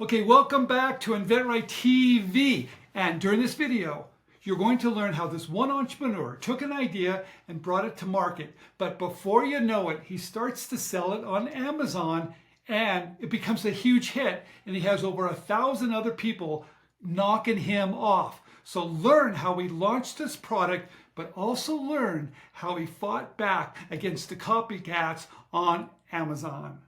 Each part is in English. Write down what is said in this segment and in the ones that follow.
Okay, welcome back to inventRight TV. And during this video, you're going to learn how this one entrepreneur took an idea and brought it to market. But before you know it, he starts to sell it on Amazon and it becomes a huge hit. And he has over 1,000 other people knocking him off. So learn how he launched this product, but also learn how he fought back against the copycats on Amazon.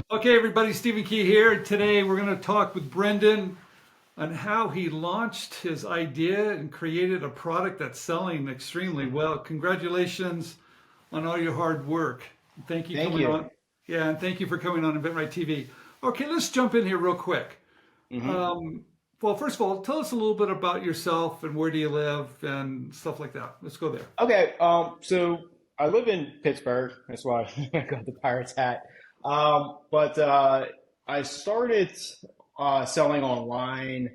Okay, everybody, Stephen Key here. Today we're going to talk with Brendan on how he launched his idea and created a product that's selling extremely well. Congratulations on all your hard work. Thank you for coming on. Yeah, and thank you for coming on inventRight TV. Okay, let's jump in here real quick. Well, first of all, tell us a little bit about yourself and where do you live and stuff like that. Let's go there. Okay, so I live in Pittsburgh. That's why I got the Pirates hat. But I started selling online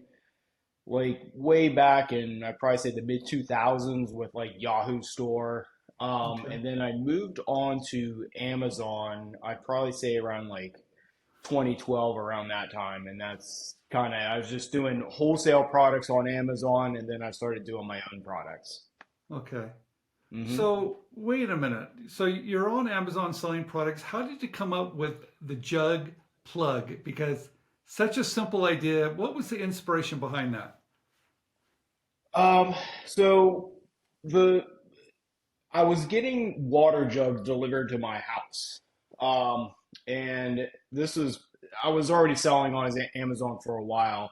like way back in, I'd probably say the mid 2000s with like Yahoo Store. Okay. And then I moved on to Amazon, I'd probably say around like 2012, around that time. And that's kind of, I was just doing wholesale products on Amazon, and then I started doing my own products. Okay. hmm So wait a minute. So you're on Amazon selling products. How did you come up with the jug plug? Because such a simple idea. What was the inspiration behind that? Um, so the I was getting water jugs delivered to my house. And this was I was already selling on Amazon for a while.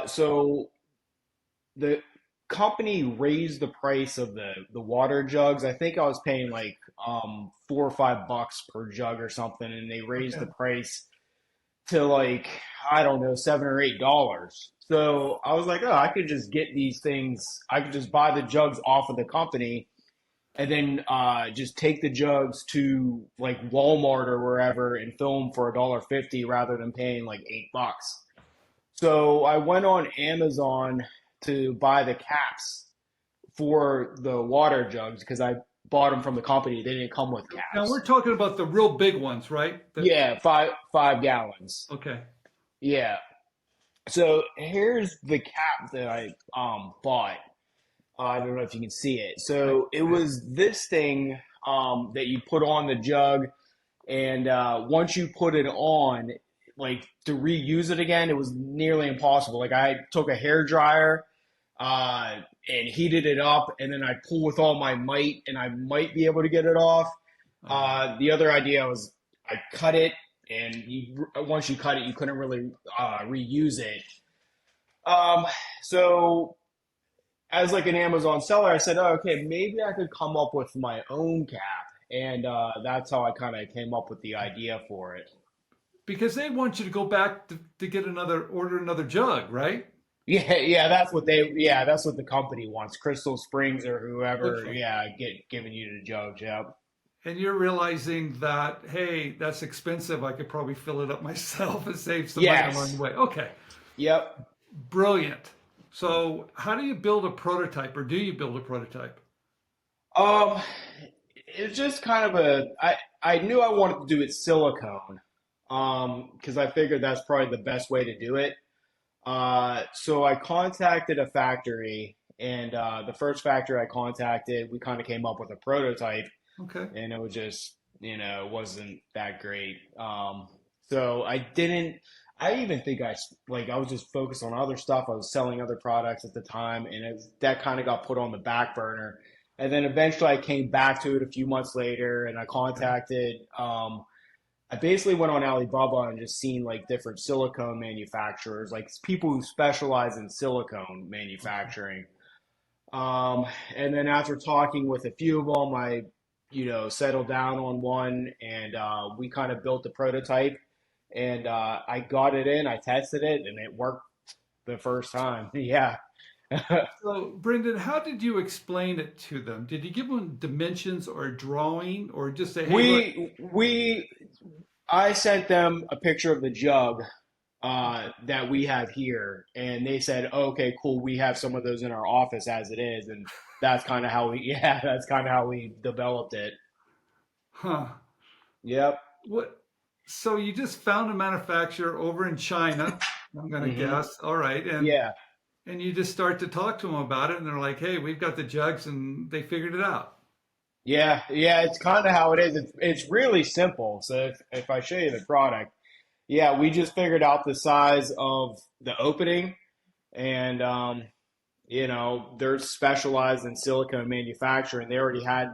So the company raised the price of the water jugs. I think I was paying like $4 or $5 per jug or something, and they raised Okay. the price to like, I don't know, $7 or $8. So I was like, oh, I could just get these things. I could just buy the jugs off of the company and then just take the jugs to like Walmart or wherever and fill them for $1.50 rather than paying like $8. So I went on Amazon to buy the caps for the water jugs because I bought them from the company. They didn't come with Now we're caps. talking about the real big ones, right? Yeah, five gallons. Okay. Yeah. So here's the cap that I bought. I don't know if you can see it. I So it was this thing that you put on the jug, and once you put it on, like to reuse it again, it was nearly impossible. Like I took a hair dryer and heated it up, and then I pull with all my might, and I might be able to get it off. uh, The other idea was I cut it, and once you cut it, you couldn't really reuse it. Um, so as like an Amazon seller, I said, oh, okay, maybe I could come up with my own cap, and that's how I kind of came up with the idea for it. because they want you to go back to get order another jug, right? Yeah, that's what the company wants. Crystal Springs or whoever, Okay. yeah, giving you the jugs. Yeah. And you're realizing that, hey, that's expensive. I could probably fill it up myself and save some money along Yes. the way. Okay. Yep. Brilliant. So how do you build a prototype or do you build a prototype? Um, it's just kind of I knew I wanted to do it silicone, because I figured that's probably the best way to do it. So I contacted a factory, and the first factory I contacted, we kind of came up with a prototype, Okay. and it was just, it wasn't that great. So I didn't. I even think I was just focused on other stuff. I was selling other products at the time, and that kind of got put on the back burner. And then eventually I came back to it a few months later, and I Okay. contacted. I basically went on Alibaba and just seen like different silicone manufacturers, like people who specialize in silicone Okay. manufacturing. Um, and then after talking with a few of them, I, settled down on one, and we kind of built the prototype, and I got it in, I tested it, and it worked the first time. Yeah. So, Brendan, how did you explain it to them? Did you give them dimensions or a drawing or just say, hey, look, I sent them a picture of the jug, that we have here, and they said, "Okay, cool, we have some of those in our office as it is," and that's kind of how we, yeah, that's kind of how we developed it. Huh. Yep. What? So you just found a manufacturer over in China, I'm going to Hmm. guess. All right. Yeah. And you just start to talk to them about it, and they're like, "Hey, we've got the jugs," and they figured it out. Yeah, yeah, it's kind of how it is. It's really simple. So if I show you the product, yeah, we just figured out the size of the opening, and they're specialized in silicone manufacturing. They already had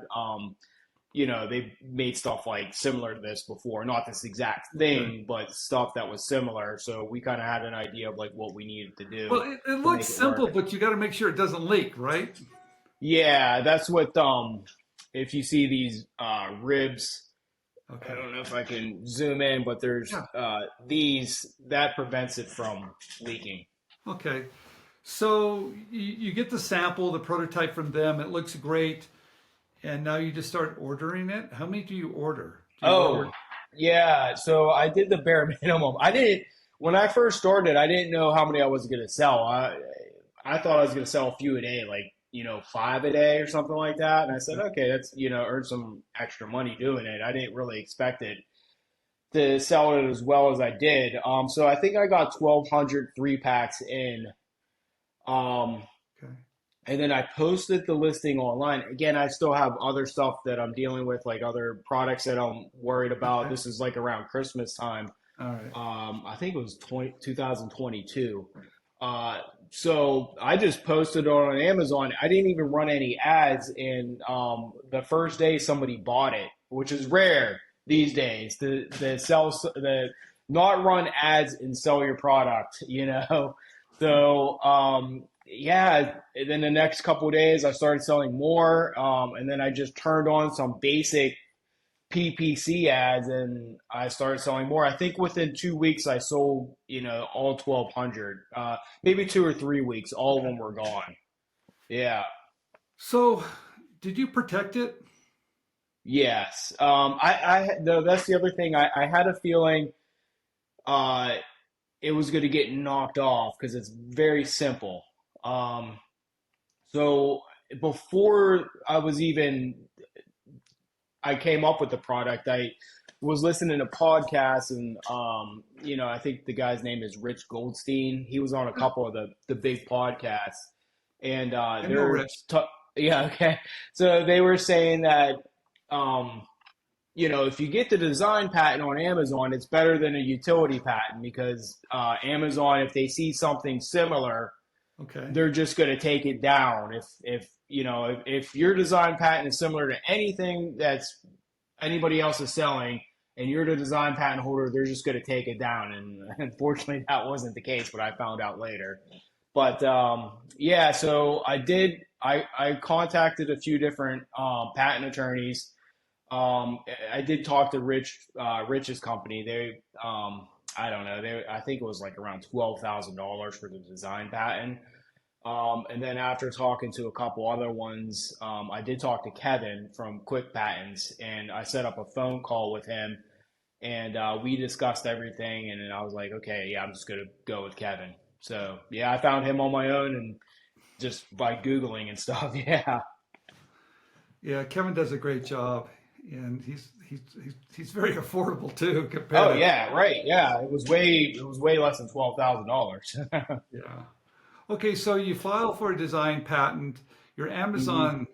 they made stuff like similar to this before, not this exact Okay. thing, but stuff that was similar. So we kind of had an idea of like what we needed to Well, do it to looks make it work. simple, but you got to make sure it doesn't leak, right? Yeah, that's what if you see these ribs, I Okay. don't know if I can zoom in, but there's Yeah. these that prevents it from leaking. Okay. So you get the sample, the prototype from them. It looks great, and now you just start ordering it. How many do you order? Do you Oh, order? yeah. So I did the bare minimum. I didn't when I first started. I didn't know how many I was going to sell. I thought I was going to sell a few a day, like five a day or something like that. And I said, okay, that's earn some extra money doing it. I didn't really expect it to sell it as well as I did. So I think I got 1,200 3 packs in. Um, Okay. and then I posted the listing online. Again, I still have other stuff that I'm dealing with, like other products that I'm worried about. Okay. This is like around Christmas time. All right. I think it was 2022. Uh, so I just posted it on Amazon. I didn't even run any ads, and the first day somebody bought it, which is rare these days. The not run ads and sell your product, So yeah, and then the next couple of days I started selling more, and then I just turned on some basic PPC ads and I started selling more. I think within 2 weeks I sold, all 1,200. Maybe 2 or 3 weeks, all of Okay. them were gone. Yeah. So did you protect it? Yes. No, that's the other thing. I had a feeling uh, it was going to get knocked off because it's very simple. Um, so before I came up with the product, I was listening to podcasts and I think the guy's name is Rich Goldstein. He was on a Yeah. couple of the big podcasts, and I know Rich. yeah, okay. So they were saying that um, if you get the design patent on Amazon, it's better than a utility patent because Amazon, if they see something similar, Okay. they're just going to take it down. If your design patent is similar to anything that's anybody else is selling, and you're the design patent holder, they're just going to take it down. And unfortunately, that wasn't the case, but I found out later. But yeah, so I did. I contacted a few different patent attorneys. I did talk to Rich's company. I don't know. I think it was like around $12,000 for the design patent. And then after talking to a couple other ones, I did talk to Kevin from Quick Patents, and I set up a phone call with him, and we discussed everything. And then I was like, okay, yeah, I'm just gonna go with Kevin. So yeah, I found him on my own and just by Googling and stuff. Yeah. Yeah, Kevin does a great job, and he's very affordable too compared Oh to. yeah, right. Yeah, it was way less than $12,000. Yeah. Okay, so you file for a design patent. Your Hmm. Amazon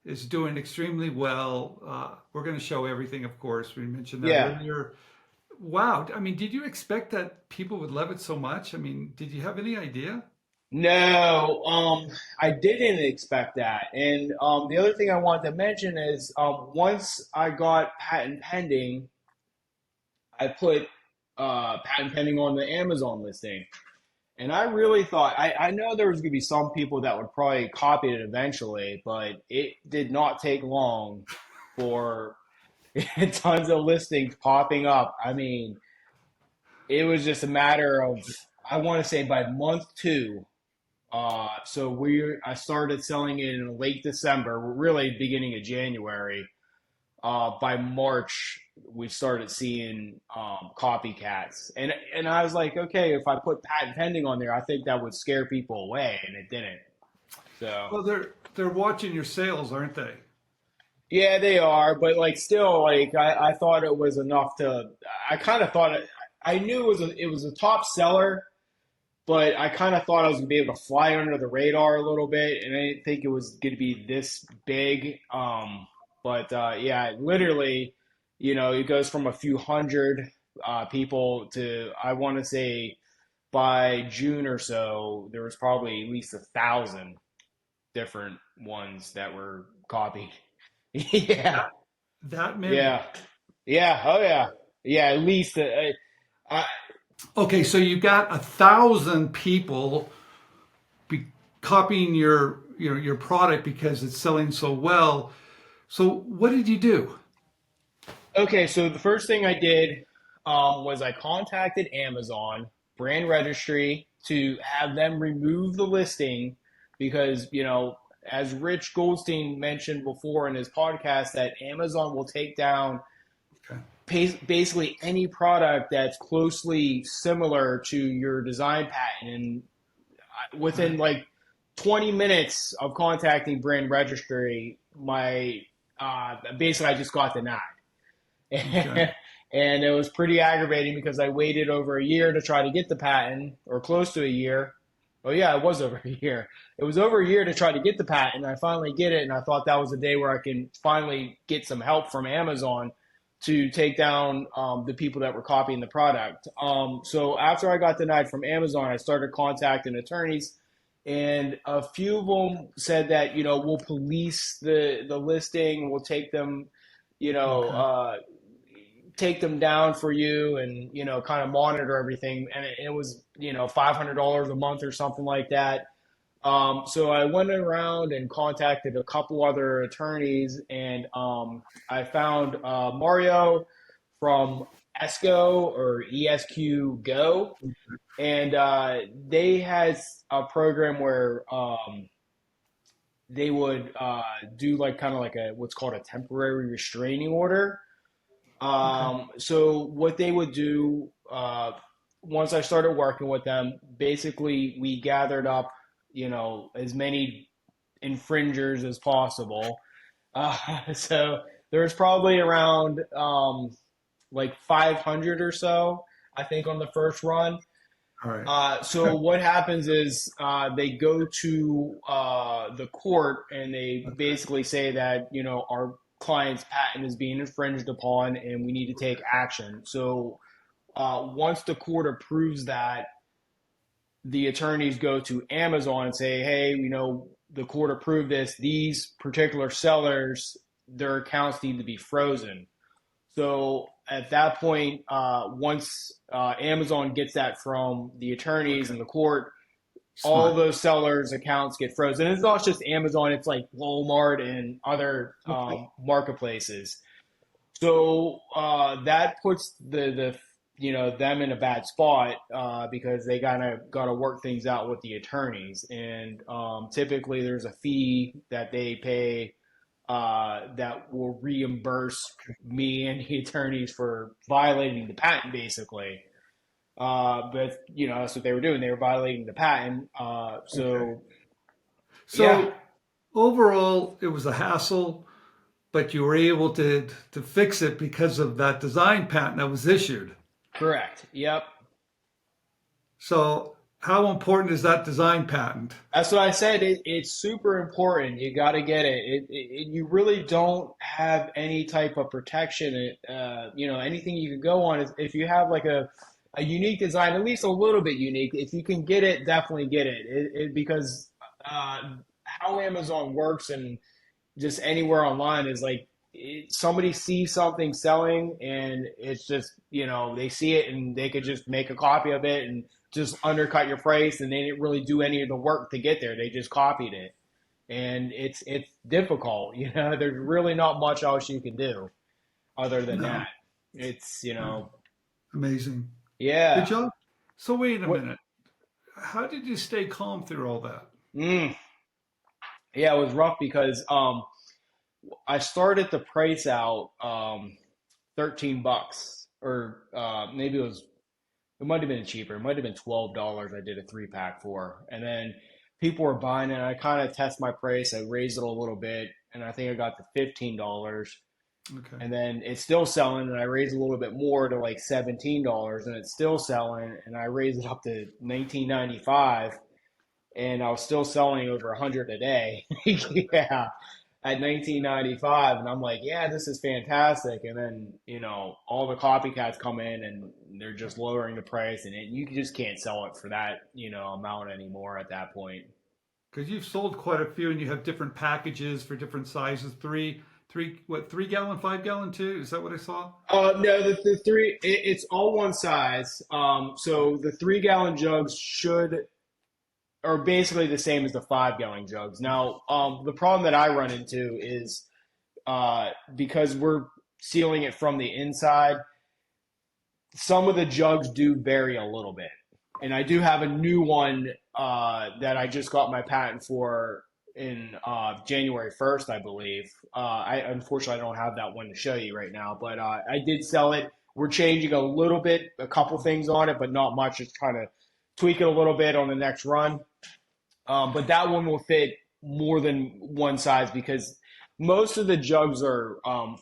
is doing extremely well. We're going to show everything, of course. We mentioned that Yeah. earlier. Wow. I mean, did you expect that people would love it so much? I mean, did you have any idea? No, I didn't expect that. And the other thing I wanted to mention is once I got patent pending, I put patent pending on the Amazon listing. And I really thought, I know there was going to be some people that would probably copy it eventually, but it did not take long for tons of listings popping up. I mean, it was just a matter of, I want to say by month 2. So I started selling it in late December, really beginning of January. by March, we started seeing copycats, and I was like, okay, if I put patent pending on there, I think that would scare people away, and it didn't. So Well, they're watching your sales, aren't they? yeah, they are, but like still, like I thought it was enough to. I kind of thought I knew it was a top seller, but I kind of thought I was gonna be able to fly under the radar a little bit, and I didn't think it was gonna be this big. But yeah, literally, it goes from a few hundred people to I want to say by June or so, there was probably at least 1,000 different ones that were copied. Yeah, That that many. yeah, yeah, oh yeah, yeah. At least, I, Okay, so you got 1,000 people be copying your product because it's selling so well. So what did you do? okay. So the first thing I did was I contacted Amazon brand registry to have them remove the listing because as Rich Goldstein mentioned before in his podcast, that Amazon will take down Okay. basically any product that's closely similar to your design patent. And within like 20 minutes of contacting brand registry, my basically I just got denied. Okay. And it was pretty aggravating because I waited over a year to try to get the patent, or close to a year. Oh yeah, it was over a year. It was over a year to try to get the patent. I finally get it, and I thought that was the day where I can finally get some help from Amazon to take down the people that were copying the product. So after I got denied from Amazon, I started contacting attorneys, and a few of them said that we'll police the listing, we'll take them, you know, Okay. uh, take them down for you, and kind of monitor everything. And it was $500 a month or something like that. So I went around and contacted a couple other attorneys, and I found Mario from ESCO or ESQ Go, and they had a program where they would do like kind of like a what's called a temporary restraining order. Okay. So what they would do once I started working with them, basically we gathered up, as many infringers as possible. So there's probably around like 500 or so, I think, on the first run. All right. So what happens is they go to the court and they basically say that our client's patent is being infringed upon and we need to take action. So once the court approves that, the attorneys go to Amazon and say, hey, the court approved this. These particular sellers, their accounts need to be frozen. So at that point, once Amazon gets that from the attorneys Okay. and the court, all of Smart. those sellers' accounts get frozen. And it's not just Amazon; it's like Walmart and other Okay. marketplaces. So that puts the them in a bad spot because they gotta work things out with the attorneys, and typically there's a fee that they pay that will reimburse me and the attorneys for violating the patent, basically. But that's what they were doing. They were violating the patent. Okay. So yeah, So overall, it was a hassle, but you were able to fix it because of that design patent that was issued. correct. Yep. So how important is that design patent? That's what I said. It's super important. You got to get it. You really don't have any type of protection. Anything you can go on is if you have like a unique design, at least a little bit unique. If you can get it, definitely get it. Because how Amazon works and just anywhere online is like somebody sees something selling and it's just they see it and they could just make a copy of it and just undercut your price, and they didn't really do any of the work to get there. They just copied it, and it's difficult. There's really not much else you can do other than No. that. It's Amazing. Good yeah. job. So wait a What? minute. How did you stay calm through all that? Mm, yeah, it was rough because I started the price out $13, or maybe it might have been cheaper. It might have been $12. I did a 3-pack for, and then people were buying it. And I kind of test my price. I raised it a little bit, and I think I got to $15. Okay. And then it's still selling, and I raised a little bit more to like $17, and it's still selling, and I raised it up to 19.95, and I was still selling over 100 a day. Yeah, at 19.95, and I'm like, yeah, this is fantastic. And then all the copycats come in, and they're just lowering the price, and you just can't sell it for that amount anymore at that point. Because you've sold quite a few, and you have different packages for different sizes. What, 3 gallon, 5 gallon too? Is that what I saw? No, the three, it's all one size. So the 3-gallon jugs are basically the same as the 5-gallon jugs. Now, the problem that I run into is because we're sealing it from the inside, some of the jugs do vary a little bit. And I do have a new one that I just got my patent for in January 1st, I believe. I unfortunately I don't have that one to show you right now, but I did sell it. We're changing a little bit, a couple things on it, but not much. Just trying to tweak it a little bit on the next run. But that one will fit more than one size because most of the jugs are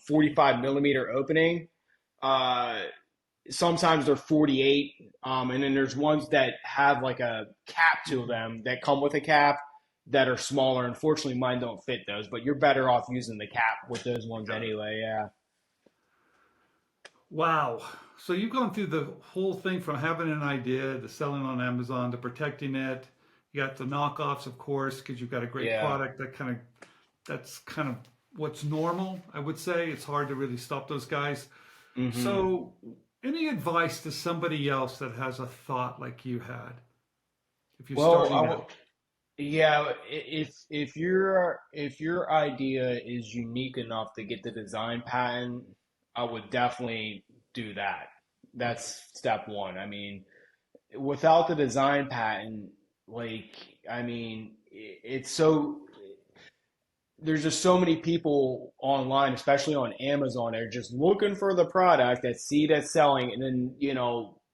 45 millimeter opening. Sometimes they're 48, and then there's ones that have like a cap to them that come with a cap that are smaller. Unfortunately, mine don't fit those, but you're better off using the cap with those ones anyway. Yeah. Wow. So you've gone through the whole thing from having an idea to selling on Amazon to protecting it. You got the knockoffs, of course, because you've got a great Yeah. product that's kind of what's normal, I would say. It's hard to really stop those guys. hmm So any advice to somebody else that has a thought like you had if you're Well, starting out? yeah, if your idea is unique enough to get the design patent, I would definitely do that. Okay. That's step one. I mean, without the design patent, like, I mean, it's so there's just so many people online, especially on Amazon, they're just looking for the product that see that's selling, and then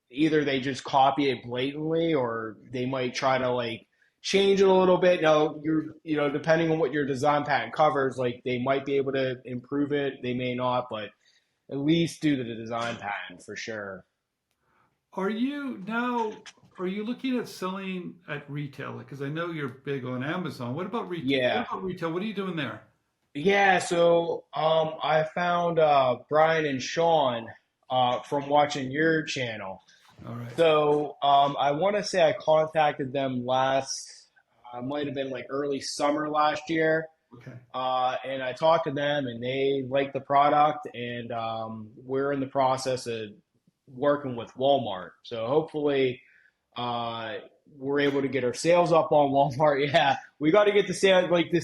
either they just copy it blatantly, or they might try to like change it a little bit. Now, depending on what your design patent covers, like they might be able to improve it, they may not, but at least do the design patent for sure. Are you now, are you looking at selling at retail? Because I know you're big on Amazon. What about retail? What Yeah. about retail? What are you doing there? Yeah, so I found Brian and Sean from watching your channel. All right. So I want to say I contacted them might have been like early summer last year, Okay. and I talked to them, and they liked the product, and we're in the process of working with Walmart. So hopefully, uh, we're able to get our sales up on Walmart. Yeah, we got to get the sales like the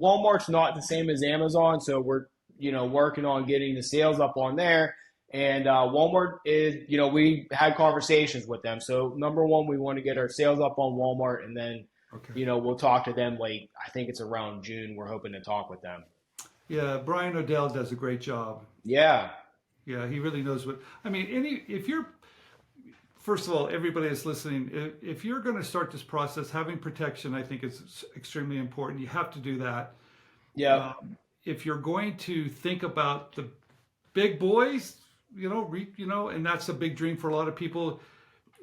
Walmart's not the same as Amazon, so we're working on getting the sales up on there. And Walmart is, we had conversations with them. So number one, we want to get our sales up on Walmart, and then Okay. we'll talk to them. Like I think it's around June. We're hoping to talk with them. Yeah, Brian Odell does a great job. Yeah, Yeah, he really knows what. I mean, if you're, first of all, everybody that's listening, if you're going to start this process, having protection, I think is extremely important. You have to do that. yeah, If you're going to think about the big boys, and that's a big dream for a lot of people.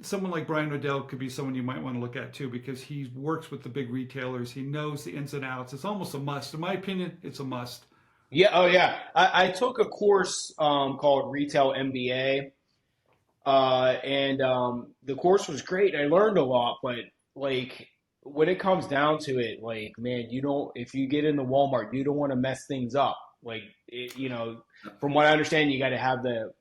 Someone like Brian Odell could be someone you might want to look at too, because he works with the big retailers. He knows the ins and outs. It's almost a must. In my opinion, it's a must. yeah. Oh yeah. I took a course called Retail MBA. And the course was great. I learned a lot, but like when it comes down to it, like man, you don't. If you get into Walmart, you don't want to mess things up. Like from what I understand, you got to have the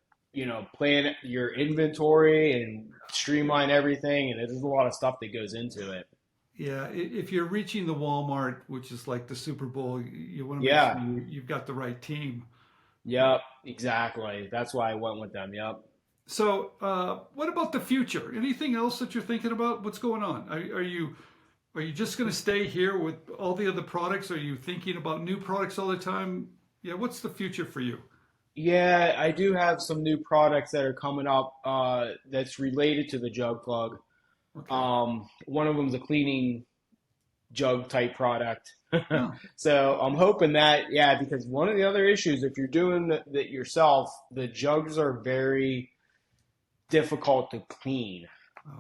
plan your inventory and streamline everything, and there's a lot of stuff that goes into it. Yeah, if you're reaching the Walmart, which is like the Super Bowl, you want to make sure Yeah. you've got the right team. Yep. Exactly. That's why I went with them. Yep. So, what about the future? Anything else that you're thinking about? What's going on? Are you just going to stay here with all the other products? Are you thinking about new products all the time? Yeah, what's the future for you? Yeah, I do have some new products that are coming up that's related to the jug plug. Okay. One of them is a cleaning jug type product. Oh, So I'm hoping that, yeah, because one of the other issues, if you're doing that yourself, the jugs are very difficult to clean.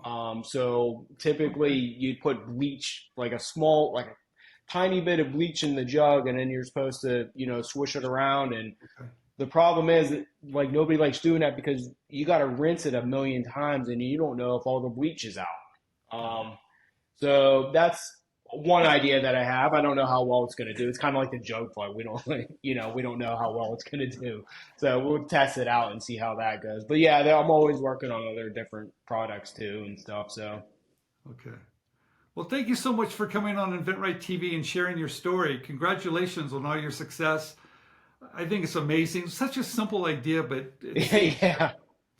oh, So typically okay. you'd put bleach, like a small, like a tiny bit of bleach in the jug, and then you're supposed to, swish it around. And Okay. the problem is that, like, nobody likes doing that because you got to rinse it a million times and you don't know if all the bleach is out. Oh, So that's one idea that I have. I don't know how well it's going to do. It's kind of like the jug plug. We don't, we don't know how well it's going to do. So we'll test it out and see how that goes. But yeah, I'm always working on other different products too and stuff. So okay. Well, thank you so much for coming on InventRight TV and sharing your story. Congratulations on all your success. I think it's amazing. Such a simple idea, but it seems yeah,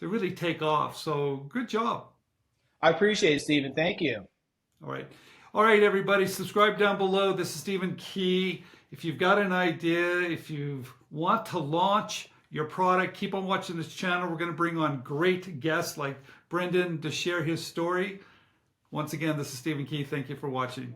to really take off. So good job. I appreciate it, Stephen. Thank you. All right. All right, everybody, subscribe down below. This is Stephen Key. If you've got an idea, if you want to launch your product, keep on watching this channel. We're going to bring on great guests like Brendan to share his story. Once again, this is Stephen Key. Thank you for watching.